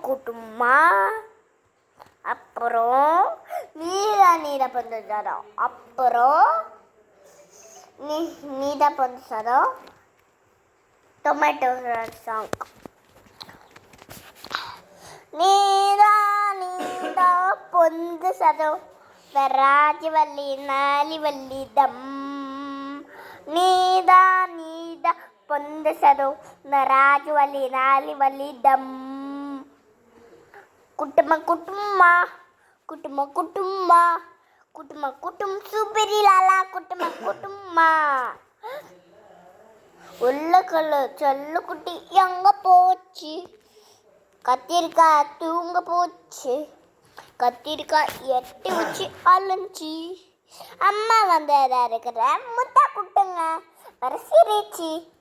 குட்டுமா அப்புறம் நீல பந்தசாரம் அப்புறம் நீல பந்தசாரம் டொமேட்டோ சாங் நீதா பொந்து சதம் ராஜவல்லி நாலிவல்லி தம் நீதா பொந்து சதம் ராஜவல்லி நாலிவல்லி தம் குட்டுமா சூப்பரிலாலா குட்டுமா உள்ளக்கல்ல செல்ல குட்டி எங்க போச்சு கத்திரிக்காய் தூங்க போச்சு கத்திரிக்காய் எட்டி வச்சு அலைஞ்சி அம்மா வந்ததா இருக்கிற முட்டை குட்டுங்க வர சிரிச்சு